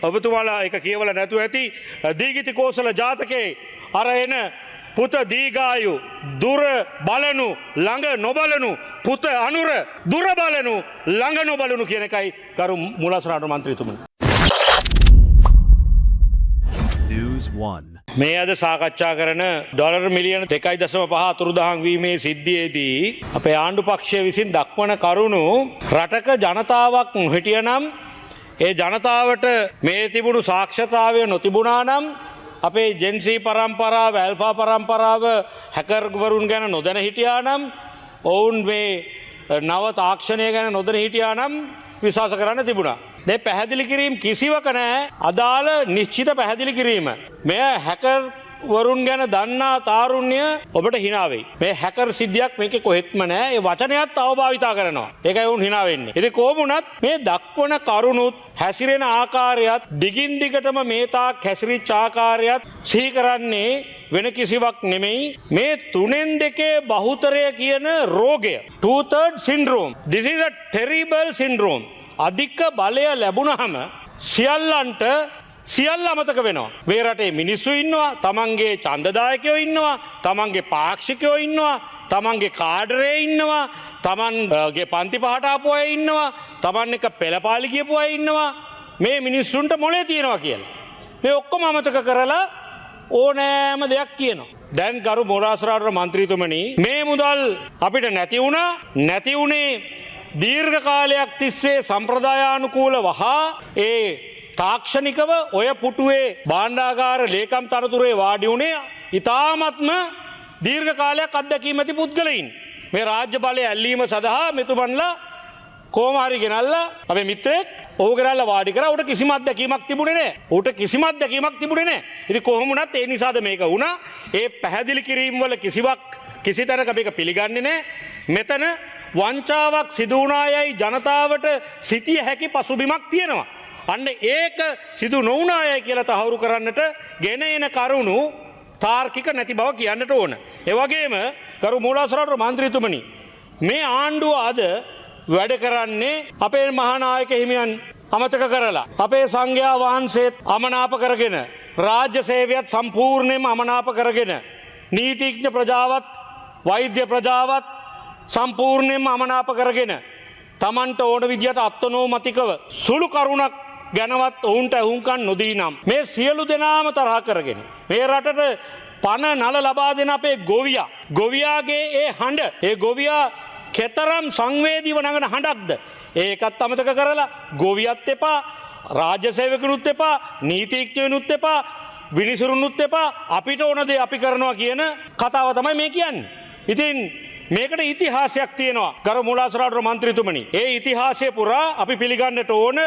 ඔබතුමාලා එක කියවලා නැතුව ඇති දීගිති කෝසල ජාතකයේ අර එන පුත දීගායු දුර බලනු ළඟ නොබලනු පුත අනුර දුර බලනු ළඟ නොබලනු කියන එකයි කරු මුලස්රාට මන්ත්‍රීතුමනි. News 1 මේ අද සාකච්ඡා කරන ඩොලර් මිලියන 2.5 අතුරුදහන් වීමේ සිද්ධියේදී අපේ ආණ්ඩු පක්ෂය විසින් දක්වන කරුණු රටක ජනතාවක් හිටියනම් ඒ ජනතාවට මේ තිබුණු සාක්ෂරතාවය නොතිබුණා නම් අපේ ජෙන්සී පරම්පරාව ඇල්ෆා පරම්පරාව හැකර්වරුන් ගැන නොදැන හිටියා නම් ඔවුන් මේ නව තාක්ෂණය ගැන නොදැන හිටියා නම් විශ්වාස කරන්න තිබුණා. මේ පැහැදිලි කිරීම කිසිවක නැහැ. අදාළ නිශ්චිත පැහැදිලි කිරීම. මෙය හැකර් වරුන් ගැන දන්නා තාරුණ්‍ය ඔබට hina වෙයි. මේ හැකර් සිද්ධියක් මේකේ කොහෙත්ම නැහැ. ඒ වචනයත් අවභාවිතා කරනවා. ඒකයි උන් hina වෙන්නේ. ඉතින් කොහොම වුණත් මේ දක්වන කරුණුත් හැසිරෙන ආකාරයත් දිගින් දිගටම මේ තාක් හැසිරිච්ච ආකාරයත් සිහි කරන්නේ වෙන කිසිවක් නෙමෙයි මේ තුනෙන් දෙකේ බහුතරය කියන රෝගය 2/3 syndrome. This is a terrible syndrome. අධික බලය ලැබුණහම සියල්ලන්ට සියල්ල අමතක වෙනවා. මේ රටේ මිනිස්සු ඉන්නවා, තමන්ගේ ඡන්දදායකයෝ ඉන්නවා, තමන්ගේ පාක්ෂිකයෝ ඉන්නවා, තමන්ගේ කාඩරේ ඉන්නවා, තමන්ගේ පන්ති පහට ආපු අය ඉන්නවා, තමන් එක පෙළපාලි කියපු අය ඉන්නවා. මේ මිනිස්සුන්ට මොලේ තියෙනවා කියලා. මේ ඔක්කොම අමතක කරලා ඕනෑම දෙයක් කියනවා. දැන් ගරු මොරාසරාට මන්ත්‍රීතුමනි මේ මුදල් අපිට නැති වුණා. නැති උනේ දීර්ඝ කාලයක් තිස්සේ සම්ප්‍රදායානුකූල වහා ඒ තාක්ෂණිකව ඔය පුටුවේ භාණ්ඩාගාර ලේකම් තනතුරේ වාඩි වුණේ ඉතාමත්ම දීර්ඝ කාලයක් අත්දැකීම් ඇති පුද්ගලයින්. මේ රාජ්‍ය බලය ඇල්ලීම සඳහා මෙතුමන්ලා කොහොම හරි ගෙනල්ලා අපේ මිත්‍රෙක් ඔහු ගෙනල්ලා වාඩි කරා. ඌට කිසිම අත්දැකීමක් තිබුණේ නැහැ. ඌට කිසිම අත්දැකීමක් තිබුණේ නැහැ. ඉතින් කොහොම වුණත් ඒ නිසාද මේක වුණා. ඒ පැහැදිලි කිරීම වල කිසිවක් කිසි තැනක මේක පිළිගන්නේ නැහැ. මෙතන වංචාවක් සිදු වුණායයි ජනතාවට සිටිය හැකි පසුබිමක් තියෙනවා. අන්න ඒක සිදු නොවුණායයි කියලා තහවුරු කරන්නට ගෙන එන කරුණු තාර්කික නැති බව කියන්නට ඕන. ඒ වගේම ගරු මූලාශ්‍රාට මන්ත්‍රීතුමනි මේ ආණ්ඩුව අද වැඩ කරන්නේ අපේ මහානායක හිමියන් අමතක කරලා අපේ සංඝයා වහන්සේත් අමනාප කරගෙන රාජ්‍ය සේවයත් සම්පූර්ණයෙන්ම අමනාප කරගෙන නීතිඥ ප්‍රජාවත් වෛද්‍ය ප්‍රජාවත් සම්පූර්ණයෙන්ම අමනාප කරගෙන තමන්ට ඕන විදියට අත්නෝමතිකව සුළු කරුණක් ගැනවත් ඔවුන්ට ඇහුම්කන් නොදී නම් මේ සියලු දෙනාම තරහ කරගෙන මේ රටට පණ නල ලබා දෙන අපේ ගොවියාගේ ඒ හඬ ඒ ගොවියා කෙතරම් සංවේදීව නගන හඬක්ද ඒකත් අමතක කරලා ගොවියත් එපා රාජ්‍ය සේවකනුත් එපා නීතිඥයනුත් එපා විනිසුරුනුත් එපා අපිට ඕන දේ අපි කරනවා කියන කතාව තමයි මේ කියන්නේ. ඉතින් මේකට ඉතිහාසයක් තියෙනවා ගරු මුලාසරාට මන්ත්‍රීතුමනි. ඒ ඉතිහාසය පුරා අපි පිළිගන්නට ඕන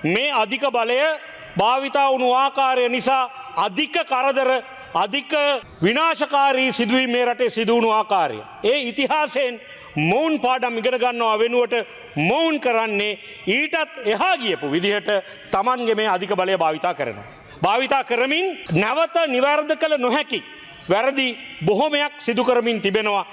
මේ අධික බලය භාවිතා වුණු ආකාරය නිසා අධික කරදර අධික විනාශකාරී සිදුවීම් මේ රටේ සිදු වුණු ආකාරය. ඒ ඉතිහාසයෙන් මොවුන් පාඩම් ඉගෙන ගන්නවා වෙනුවට මොවුන් කරන්නේ ඊටත් එහා ගියපු විදිහට Tamanගේ මේ අධික බලය භාවිතා කරනවා. භාවිතා කරමින් නැවත නිවැරදි කළ නොහැකි වැරදි බොහොමයක් සිදු කරමින් තිබෙනවා.